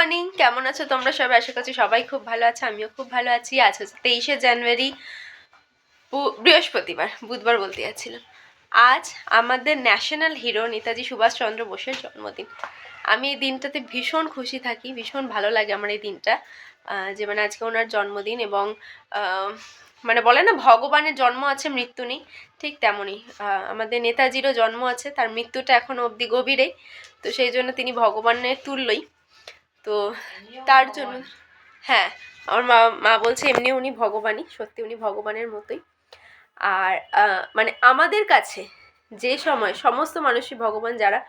Morning, কেমন আছো তোমরা সবাই? আশা করছি সবাই খুব ভালো আছে, আমিও খুব ভালো আছি। আজ হচ্ছে 23শে জানুয়ারি, বৃহস্পতিবার, বুধবার বলতে যাচ্ছিলাম। আজ আমাদের ন্যাশনাল হিরো নেতাজি সুভাষচন্দ্র বোসের জন্মদিন। আমি এই দিনটাতে ভীষণ খুশি থাকি, ভীষণ ভালো লাগে আমার এই দিনটা, যে মানে আজকে ওনার জন্মদিন। এবং মানে বলে না ভগবানের জন্ম আছে মৃত্যু নেই, ঠিক তেমনই আমাদের নেতাজিরও জন্ম আছে, তার মৃত্যুটা এখনও অবধি গভীরেই। তো সেই জন্য তিনি ভগবানের তুল্যই। তো তার জন্য হ্যাঁ, আমার মা মা বলছে এমনি উনি ভগবানই, সত্যি উনি ভগবানের মতোই। আর মানে আমাদের কাছে যে সময় সমস্ত মানুষই ভগবান, যারা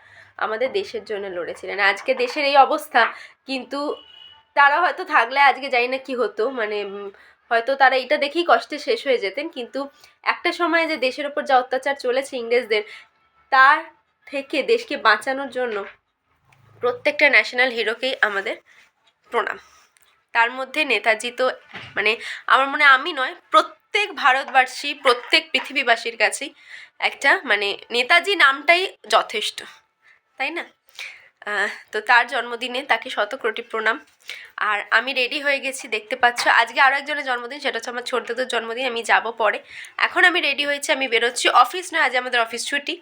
আমাদের দেশের জন্য লড়েছিলেন। আজকে দেশের এই অবস্থা, কিন্তু তারা হয়তো থাকলে আজকে জানি না কি হতো, মানে হয়তো তারা এটা দেখেই কষ্টে শেষ হয়ে যেতেন। কিন্তু একটা সময় যে দেশের ওপর যা অত্যাচার চলেছে ইংরেজদের, তার থেকে দেশকে বাঁচানোর জন্য প্রত্যেকটা ন্যাশনাল হিরোকেই আমাদের প্রণাম। তার মধ্যে নেতাজি তো মানে আমার মনে আমি নয়, প্রত্যেক ভারতবাসী, প্রত্যেক পৃথিবীবাসীর কাছেই একটা মানে নেতাজি নামটাই যথেষ্ট, তাই না? তো তার জন্মদিনে তাকে শত কোটি প্রণাম। আর আমি রেডি হয়ে গেছি, দেখতে পাচ্ছ। আজকে আরও একজনের জন্মদিন, সেটা হচ্ছে আমার ছোট দাদুর জন্মদিন। আমি যাব পরে। এখন আমি রেডি হয়েছি, আমি বেরোচ্ছি। অফিস নয়, আজ আমাদের অফিস ছুটি।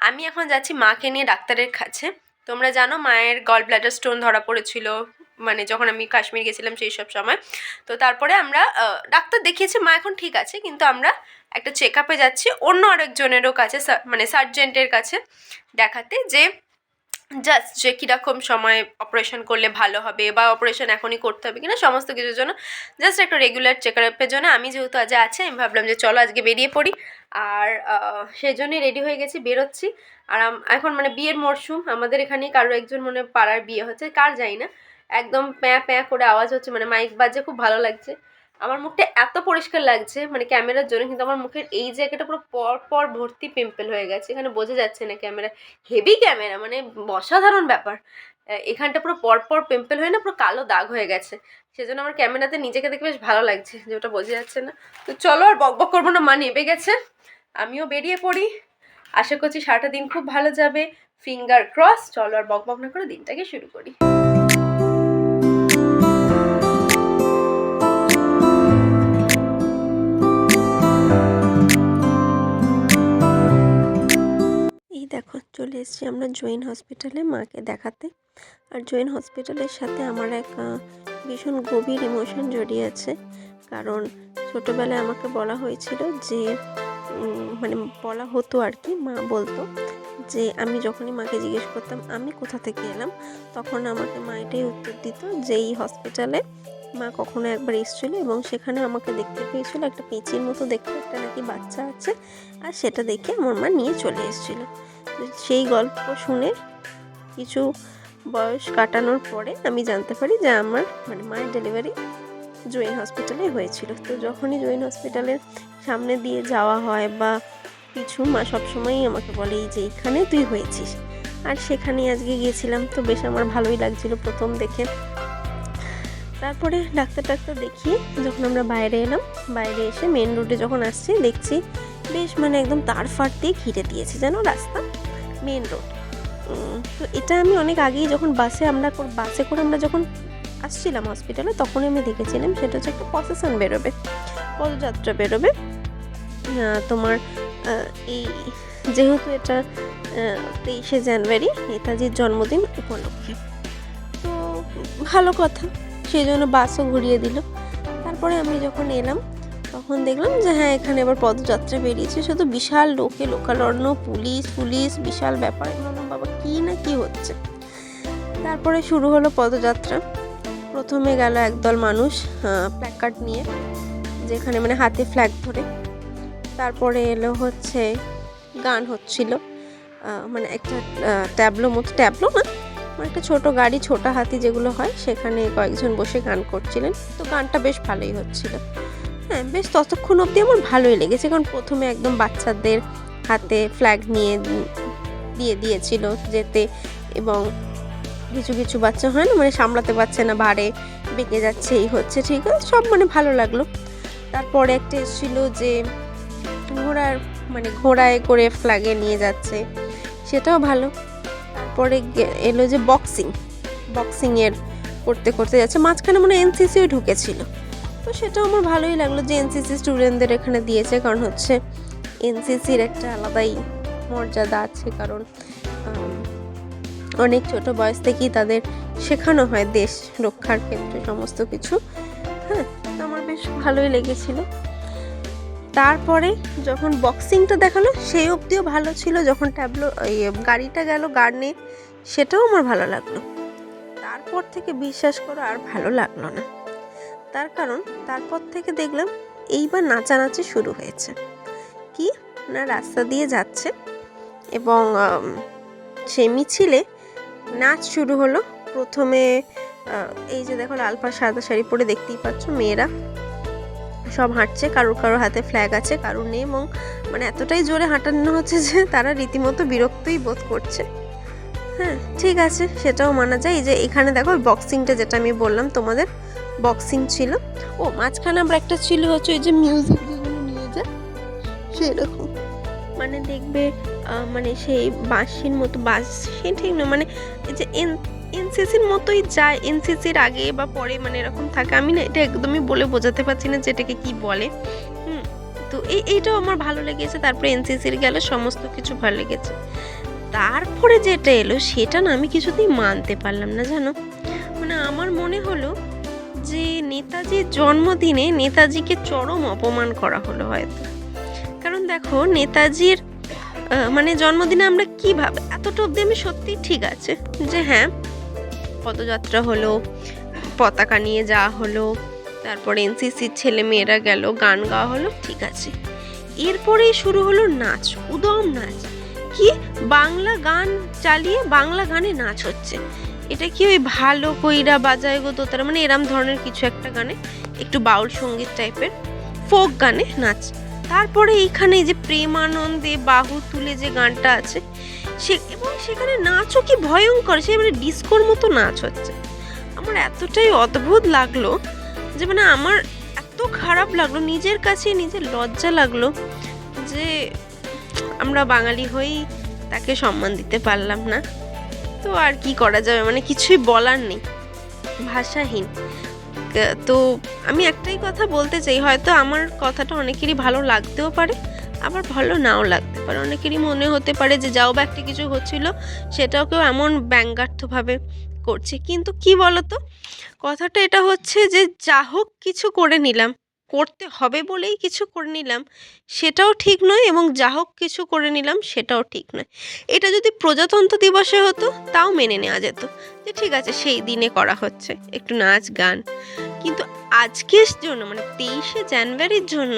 আমি এখন যাচ্ছি মাকে নিয়ে ডাক্তারের কাছে। তোমরা জানো মায়ের গল ব্লাডার স্টোন ধরা পড়েছিল, মানে যখন আমি কাশ্মীর গেছিলাম সেই সব সময়। তো তারপরে আমরা ডাক্তার দেখিয়েছি, মা এখন ঠিক আছে, কিন্তু আমরা একটা চেক আপে যাচ্ছি অন্য আরেকজনেরও কাছে, মানে সার্জেন্টের কাছে দেখাতে, যে জাস্ট যে কীরকম সময় অপারেশন করলে ভালো হবে, বা অপারেশন এখনই করতে হবে কিনা, সমস্ত কিছুর জন্য জাস্ট একটা রেগুলার চেক আপের জন্য। আমি যেহেতু আজ আছে, আমি ভাবলাম যে চলো আজকে বেরিয়ে পড়ি। আর সেই জন্যই রেডি হয়ে গেছি, বেরোচ্ছি। আর এখন মানে বিয়ের মরশুম আমাদের এখানে, কারো একজন মনে পাড়ার বিয়ে হচ্ছে, কার যাই না, একদম প্যাঁ প্যাঁ করে আওয়াজ হচ্ছে, মানে মাইক বাজে, খুব ভালো লাগছে। আমার মুখটা এত পরিষ্কার লাগছে মানে ক্যামেরার জন্য, কিন্তু আমার মুখের এই জায়গাটা পুরো পর পর ভর্তি পিম্পল হয়ে গেছে, এখানে বোঝা যাচ্ছে না ক্যামেরা, হেভি ক্যামেরা, মানে অসাধারণ ব্যাপার। এখানটা পুরো পরপর পিম্পল হয়ে না পুরো কালো দাগ হয়ে গেছে, সেজন্য আমার ক্যামেরাতে নিজেকে দেখে বেশ ভালো লাগছে, যে ওটা বোঝা যাচ্ছে না। তো চলো আর বকবক করবো না, মা নেবে গেছে, আমিও বেরিয়ে পড়ি। আশা করছি সারাটা দিন খুব ভালো যাবে, ফিঙ্গার ক্রস। চলো আর বকবক না করে দিনটাকে শুরু করি। এই দেখো, চলে এসেছি আমরা জৈন হসপিটালে মাকে দেখাতে। আর জৈন হসপিটালের সাথে আমার এক ভীষণ গভীর ইমোশন জড়িয়ে আছে, কারণ ছোটোবেলায় আমাকে বলা হয়েছিল যে মানে বলা হতো আর কি, মা বলতো যে আমি যখনই মাকে জিজ্ঞেস করতাম আমি কোথা থেকে এলাম, তখন আমাকে মা এটাই উত্তর দিত যে এই হসপিটালে মা কখনো একবার এসেছিল এবং সেখানে আমাকে দেখতে পেয়েছিল, একটা পেঁচির মতো দেখতে একটা নাকি বাচ্চা আছে, আর সেটা দেখে আমার মা নিয়ে চলে এসেছিলো। সেই গল্প শুনে কিছু বয়স কাটানোর পরে আমি জানতে পারি যে আমার মানে মায়ের ডেলিভারি জৈন হসপিটালে হয়েছিল। তো যখনই জৈন হসপিটালের সামনে দিয়ে যাওয়া হয় বা কিছু, মা সবসময়ই আমাকে বলে এই যে এইখানে তুই হয়েছিস। আর সেখানেই আজকে গিয়েছিলাম, তো বেশ আমার ভালোই লাগছিল প্রথম দেখে। তারপরে ডাক্তার দেখিয়ে যখন আমরা বাইরে এলাম, বাইরে এসে মেন রোডে যখন আসছি দেখছি বেশ মানে একদম তার ফার দিয়ে ঘিরে দিয়েছে যেন রাস্তা, মেন রোড। তো এটা আমি অনেক আগেই যখন বাসে করে আমরা যখন আসছিলাম হসপিটালে, তখনই আমি দেখেছিলাম। সেটা হচ্ছে একটা প্রসেশন বেরোবে, পদযাত্রা বেরোবে তোমার এই যেহেতু এটা 23শে জানুয়ারি নেতাজির জন্মদিন উপলক্ষে, তো ভালো কথা, সেই জন্য বাসও ঘুরিয়ে দিল। তারপরে আমি যখন এলাম তখন দেখলাম যে হ্যাঁ, এখানে এবার পদযাত্রা বেরিয়েছে, শুধু বিশাল লোকারণ্য, পুলিশ, বিশাল ব্যাপার। বাবা কি না কি হচ্ছে। তারপরে শুরু হলো পদযাত্রা। প্রথমে গেল একদল মানুষ প্ল্যাকার্ড নিয়ে, যেখানে মানে হাতে ফ্ল্যাগ ধরে। তারপরে এলো হচ্ছে গান হচ্ছিল, মানে একটা ট্যাবলো না, মানে একটা ছোট গাড়ি, ছোটা হাতি যেগুলো হয়, সেখানে কয়েকজন বসে গান করছিলেন। তো গানটা বেশ ভালোই হচ্ছিল। হ্যাঁ, বেশ ততক্ষণ অবধি আমার ভালোই লেগেছে, কারণ প্রথমে একদম বাচ্চাদের হাতে ফ্ল্যাগ নিয়ে দিয়ে দিয়েছিল যেতে, এবং কিছু বাচ্চা হয় না মানে সামলাতে পারছে না, ভারে বেঁকে যাচ্ছে, এই হচ্ছে, ঠিক আছে, সব মানে ভালো লাগলো। তারপরে একটা এসেছিলো যে ঘোড়ায় করে ফ্ল্যাগে নিয়ে যাচ্ছে, সেটাও ভালো। তারপরে এলো যে বক্সিংয়ের করতে করতে যাচ্ছে। মাঝখানে মনে এনসিসিও ঢুকেছিল, তো সেটাও আমার ভালোই লাগলো যে এনসিসি স্টুডেন্টদের এখানে দিয়েছে, কারণ হচ্ছে এনসিসির একটা আলাদাই মর্যাদা আছে, কারণ অনেক ছোট বয়স থেকেই তাদের শেখানো হয় দেশ রক্ষার ক্ষেত্রে সমস্ত কিছু। হ্যাঁ, তো আমার বেশ ভালোই লেগেছিল। তারপরে যখন বক্সিংটা দেখালো সেই অবধিও ভালো ছিল, যখন ট্যাবলো গাড়িটা গেল গার্ড নিয়ে সেটাও আমার ভালো লাগলো। তারপর থেকে বিশ্বাস করো আর ভালো লাগলো না, তার কারণ তারপর থেকে দেখলাম এইবার নাচানাচি শুরু হয়েছে। কি না, রাস্তা দিয়ে যাচ্ছে এবং সেই মিছিলে নাচ শুরু হলো। প্রথমে এই যে দেখো লাল পাড় সাদা শাড়ি পরে দেখতেই পাচ্ছ মেয়েরা সব হাঁটছে, কারোর কারোর হাতে ফ্ল্যাগ আছে, কারোর নেই, এবং মানে এতটাই জোরে হাঁটানো হচ্ছে যে তারা রীতিমতো বিরক্তই বোধ করছে। হ্যাঁ, ঠিক আছে, সেটাও মানা যায়। এই যে এখানে দেখো বক্সিংটা যেটা আমি বললাম তোমাদের, বক্সিং ছিল। ও মাঝখানে আমরা একটা ছিল হচ্ছে ওই যে মিউজিক যেগুলো নিয়ে যায় সেরকম, মানে দেখবে মানে সেই বাঁশির মতো, বাঁশি ঠিক না, মানে এই যে এনসিসির মতোই যায়, এনসিসির আগে বা পরে মানে এরকম থাকে। আমি না এটা একদমই বলে বোঝাতে পারছি না যে এটাকে কি বলে। তো এইটাও আমার ভালো লেগেছে। তারপরে এনসিসির গেল, সমস্ত কিছু ভালো লেগেছে। তারপরে যেটা এলো সেটা না আমি কিছুতেই মানতে পারলাম না, জানো। মানে আমার মনে হলো যে নেতাজির জন্মদিনে নেতাজিকে চরম অপমান করা হলো হয়তো। কারণ দেখো নেতাজির মানে জন্মদিনে আমরা কীভাবে এতটা অবধি আমি সত্যি ঠিক আছে যে হ্যাঁ পদযাত্রা হলো, পতাকা নিয়ে যাওয়া হলো, তারপরে এনসিসির ছেলে মেয়েরা গেল, গান গাওয়া হলো, ঠিক আছে। এরপরেই শুরু হলো নাচ, উদম নাচ। কি বাংলা গান চালিয়ে বাংলা গানে নাচ হচ্ছে। এটা কি ওই ভালো কইরা বাজায় গো দোতারা, মানে এরম ধরনের কিছু একটা গানে, একটু বাউল সঙ্গীত টাইপের ফোক গানে নাচ। তারপরে এইখানে যে প্রেমানন্দে বাহু তুলে যে গানটা আছে এবং সেখানে নাচও কি ভয়ঙ্কর, সে মানে ডিস্কোর মতো নাচ হচ্ছে। আমার এতটাই অদ্ভুত লাগলো যে মানে আমার এত খারাপ লাগলো, নিজের কাছে নিজের লজ্জা লাগলো যে আমরা বাঙালি হয়েই তাকে সম্মান দিতে পারলাম না। তো আর কি করা যাবে, মানে কিছুই বলার নেই, ভাষাহীন। তো আমি একটাই কথা বলতে চাই, হয়তো আমার কথাটা অনেকেরই ভালো লাগতেও পারে, আবার ভালো নাও লাগতে পারে। অনেকেরই মনে হতে পারে যে যাও বা একটা কিছু হচ্ছিল সেটাও কেউ এমন ব্যঙ্গার্থভাবে করছে। কিন্তু কি বলতো, কথাটা এটা হচ্ছে যে যা হোক কিছু করে নিলাম, করতে হবে বলেই কিছু করে নিলাম সেটাও ঠিক নয়, এবং যা হোক কিছু করে নিলাম সেটাও ঠিক নয়। এটা যদি প্রজাতন্ত্র দিবসে হতো তাও মেনে নেওয়া যেত যে ঠিক আছে সেই দিনে করা হচ্ছে একটু নাচ গান। কিন্তু আজকের জন্য মানে 23শে জানুয়ারির জন্য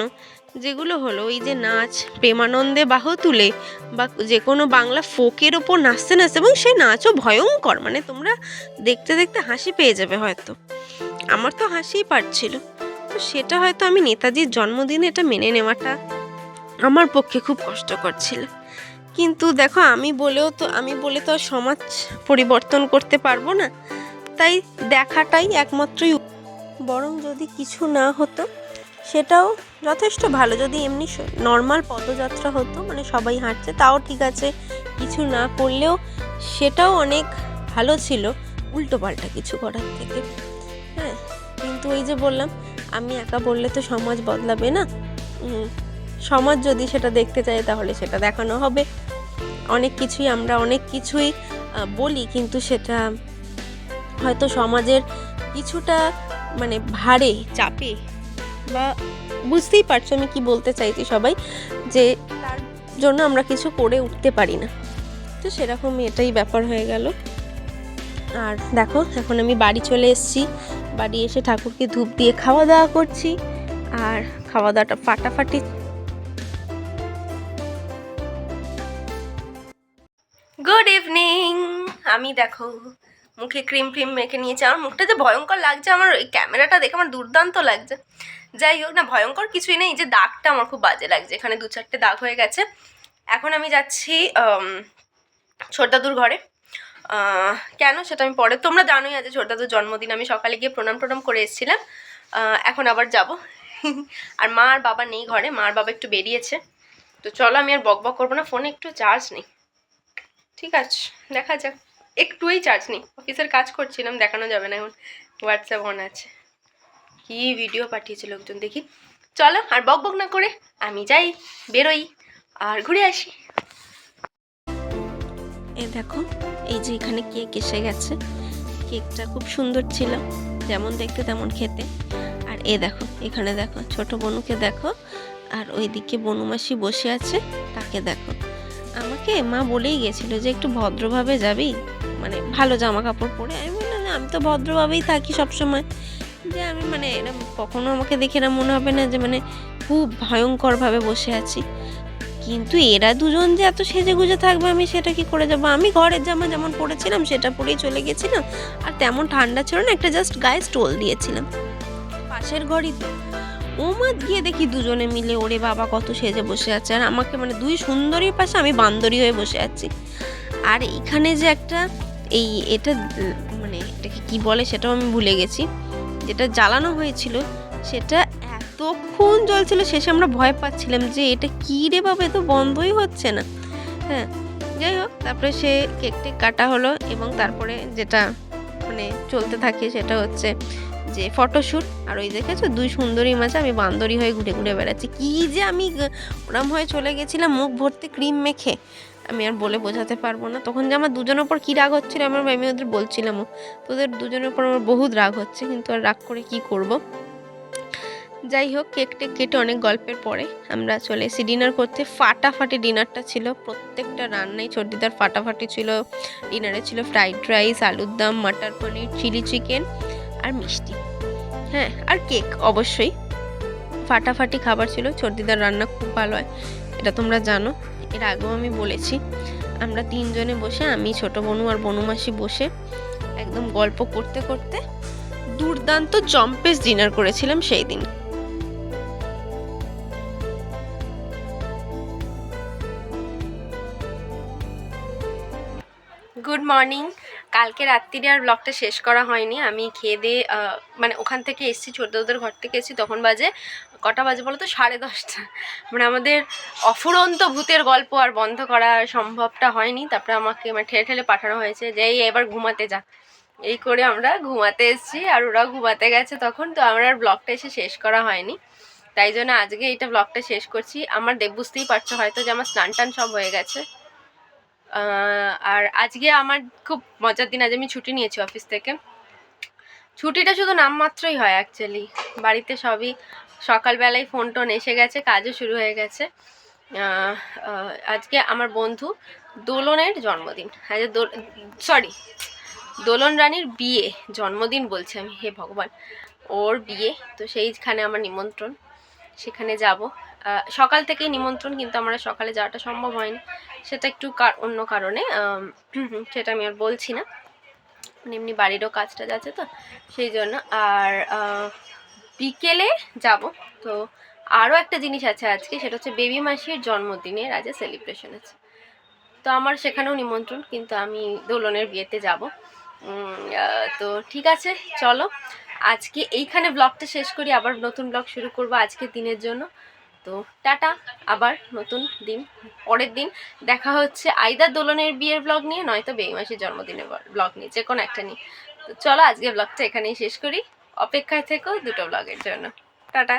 যেগুলো হলো, ওই যে নাচ, প্রেমানন্দে বাহু তুলে বা যে কোনো বাংলা ফোকের ওপর নাচতে নাচতে, এবং সেই নাচও ভয়ঙ্কর, মানে তোমরা দেখতে দেখতে হাসি পেয়ে যাবে। হয়তো আমার তো হাসিই পাচ্ছিল। তো সেটা হয়তো আমি নেতাজির জন্মদিনে এটা মেনে নেওয়াটা আমার পক্ষে খুব কষ্টকর ছিল। কিন্তু দেখো আমি বলে তো সমাজ পরিবর্তন করতে পারবো না, তাই দেখাটাই একমাত্রই। বরং যদি কিছু না হতো সেটাও যথেষ্ট ভালো, যদি এমনি নর্মাল পদযাত্রা হতো, মানে সবাই হাঁটছে তাও ঠিক আছে, কিছু না করলেও সেটাও অনেক ভালো ছিল উল্টোপাল্টা কিছু করার থেকে। হ্যাঁ, কিন্তু ওই যে বললাম আমি একা বললে তো সমাজ বদলাবে না। সমাজ যদি সেটা দেখতে চায় তাহলে সেটা দেখানো হবে। অনেক কিছুই বলি, কিন্তু সেটা হয়তো সমাজের কিছুটা মানে ভারে চাপে, বা বুঝতেই পারছো আমি কি বলতে চাইছি সবাই, যে তার জন্য আমরা কিছু করে উঠতে পারি না। তো সেরকমই এটাই ব্যাপার হয়ে গেল। আর দেখো এখন আমি বাড়ি চলে এসেছি, বাড়ি এসে ঠাকুরকে ধূপ দিয়ে খাওয়া দাওয়া করছি, আর খাওয়া দাওয়াটা ফাটাফাটি। Good evening. আমি দেখো মুখে ক্রিম মেখে নিয়েছি, আমার মুখটা যে ভয়ঙ্কর লাগছে, আমার ওই ক্যামেরাটা দেখে আমার দুর্দান্ত লাগছে। যাই হোক না, ভয়ঙ্কর কিছুই নেই, যে দাগটা আমার খুব বাজে লাগছে, এখানে 2-4টে দাগ হয়ে গেছে। এখন আমি যাচ্ছি ছোটদাদুর ঘরে। কেন সেটা আমি পরে, তোমরা জানোই আজ ছোটদাদুর জন্মদিন, আমি সকালে গিয়ে প্রণাম করে এসেছিলাম। এখন আবার যাব। আর মা আর বাবা নেই ঘরে, মা আর বাবা একটু বেরিয়েছে। তো চলো আমি আর বক করবো না, ফোনে একটু চার্জ নেই। ঠিক আছে, দেখা যাক। একটুই চার্জ নেই, অফিসের কাজ করছিলাম, দেখানো যাবে না এখন, হোয়াটসঅ্যাপ অন আছে। কি ভিডিও পাঠিয়েছে লোকজন দেখি। চলো আর বক বক না করে আমি যাই, বেরোই আর ঘুরে আসি। এ দেখো, এই যে এখানে কেক এসে গেছে, কেকটা খুব সুন্দর ছিল, যেমন দেখতে তেমন খেতে। আর এ দেখো, এখানে দেখো ছোট বনুকে দেখো, আর ওইদিকে বনুমাসি বসে আছে, তাকে দেখো। আমাকে মা বলেই গেছিলো যে একটু ভদ্রভাবে যাবি, মানে ভালো জামা কাপড় পরে। আমি বললাম আমি তো ভদ্রভাবেই থাকি সবসময়, যে আমি মানে এরকম কখনো আমাকে দেখে না মনে হবে না যে মানে খুব ভয়ঙ্করভাবে বসে আছি। কিন্তু এরা দুজন যে এত সেজে গুজে থাকবে আমি সেটা কি করে যাবো? আমি ঘরের জামা যেমন পরেছিলাম সেটা পরেই চলে গেছিলাম, আর তেমন ঠান্ডা ছিল না, একটা জাস্ট গায়ে স্টোল দিয়েছিলাম। পাশের ঘরই তো, ওমা গিয়ে দেখি দুজনে মিলে ওরে বাবা কত সেজে বসে আছে, আর আমাকে মানে দুই সুন্দরীর পাশে আমি বান্দরী হয়ে বসে আছি। আর এইখানে যে একটা এটা মানে এটাকে কি বলে সেটাও আমি ভুলে গেছি, যেটা জ্বালানো হয়েছিল সেটা এতক্ষণ জ্বলছিল, শেষে আমরা ভয় পাচ্ছিলাম যে এটা কী রে বাবা, এ তো বন্ধই হচ্ছে না। হ্যাঁ, যাই হোক, তারপরে সে কেক টেক কাটা হলো, এবং তারপরে যেটা মানে চলতে থাকে সেটা হচ্ছে যে ফটোশ্যুট। আর ওই দেখেছো দুই সুন্দরী মাঝে আমি বান্দরী হয়ে ঘুরে ঘুরে বেড়াচ্ছি। কী যে আমি ওরম হয়ে চলে গেছিলাম মুখ ভর্তি ক্রিম মেখে, আমি আর বলে বোঝাতে পারবো না। তখন যে আমার দুজনের ওপর কী রাগ হচ্ছিলো আমি ওদের বলছিলামও, তোদের দুজনের ওপর আমার বহুত রাগ হচ্ছে, কিন্তু আর রাগ করে কি করব। যাই হোক, কেক টেক কেটে অনেক গল্পের পরে আমরা চলে এসেছি ডিনার করতে। ফাটাফাটি ডিনারটা ছিল, প্রত্যেকটা রান্নাই ছোটদিদার ফাটাফাটি ছিল। ডিনারে ছিল ফ্রাইড রাইস, আলুর দম, মাটার পনির, চিলি চিকেন আর মিষ্টি, হ্যাঁ আর কেক অবশ্যই। ফাটাফাটি খাবার ছিল, ছোটদিদার রান্না খুব ভালো হয়, এটা তোমরা জানো, এর আগেও আমি বলেছি। আমরা তিনজনে বসে, আমি ছোট বনু আর বনুমাসি বসে একদম গল্প করতে করতে দুর্দান্ত জম্পেস ডিনার করেছিলাম সেই দিন। Good morning. কালকে রাত্রিরে আর ব্লগটা শেষ করা হয়নি, আমি খেয়ে দিয়ে মানে ওখান থেকে এসেছি, ছোটদের ঘর থেকে এসেছি, তখন বাজে কটা বাজে বলো তো, 10:30। মানে আমাদের অফুরন্ত ভূতের গল্প আর বন্ধ করা সম্ভবটা হয়নি। তারপরে আমাকে মানে ঠেলে ঠেলে পাঠানো হয়েছে যে এই এবার ঘুমাতে যা, এই করে আমরা ঘুমাতে এসেছি, আর ওরা ঘুমাতে গেছে তখন। তো আমার আর ব্লগটা এসে শেষ করা হয়নি, তাই জন্য আজকে এইটা ব্লগটা শেষ করছি। আমার বুঝতেই পারছো হয়তো যে আমার স্নান টান সব হয়ে গেছে। আর আজকে আমার খুব মজার দিন, আজ আমি ছুটি নিয়েছি অফিস থেকে। ছুটিটা শুধু নামমাত্রই হয় অ্যাকচুয়ালি, বাড়িতে সবই সকালবেলায় ফোন টোন এসে গেছে, কাজও শুরু হয়ে গেছে। আজকে আমার বন্ধু দোলনের জন্মদিন, সরি দোলন রানীর বিয়ে, জন্মদিন বলছি আমি, হে ভগবান, ওর বিয়ে। তো সেইখানে আমার নিমন্ত্রণ, সেখানে যাব। সকাল থেকেই নিমন্ত্রণ, কিন্তু আমার সকালে যাওয়াটা সম্ভব হয়নি, সেটা একটু অন্য কারণে, সেটা আমি আর বলছি না, মানে এমনি বাড়িরও কাজটা যাচ্ছে তো সেই জন্য। আর বিকেলে যাব। তো আরও একটা জিনিস আছে আজকে, সেটা হচ্ছে বেবি মাসির জন্মদিনের আজ সেলিব্রেশন আছে, তো আমার সেখানেও নিমন্ত্রণ, কিন্তু আমি দোলনের বিয়েতে যাব। তো ঠিক আছে, চলো আজকে এইখানে ব্লগটা শেষ করি, আবার নতুন ব্লগ শুরু করব আজকের দিনের জন্য। তো টাটা, আবার নতুন দিন, পরের দিন দেখা হচ্ছে আইদার দোলনের বিয়ের ব্লগ নিয়ে, নয়তো বেবি মাসির জন্মদিনের ব্লগ নিয়ে, যে কোনো একটা নিয়ে। তো চলো আজকে ব্লগটা এখানেই শেষ করি, অপেক্ষায় থেকো দুটো ব্লগের জন্য। টাটা।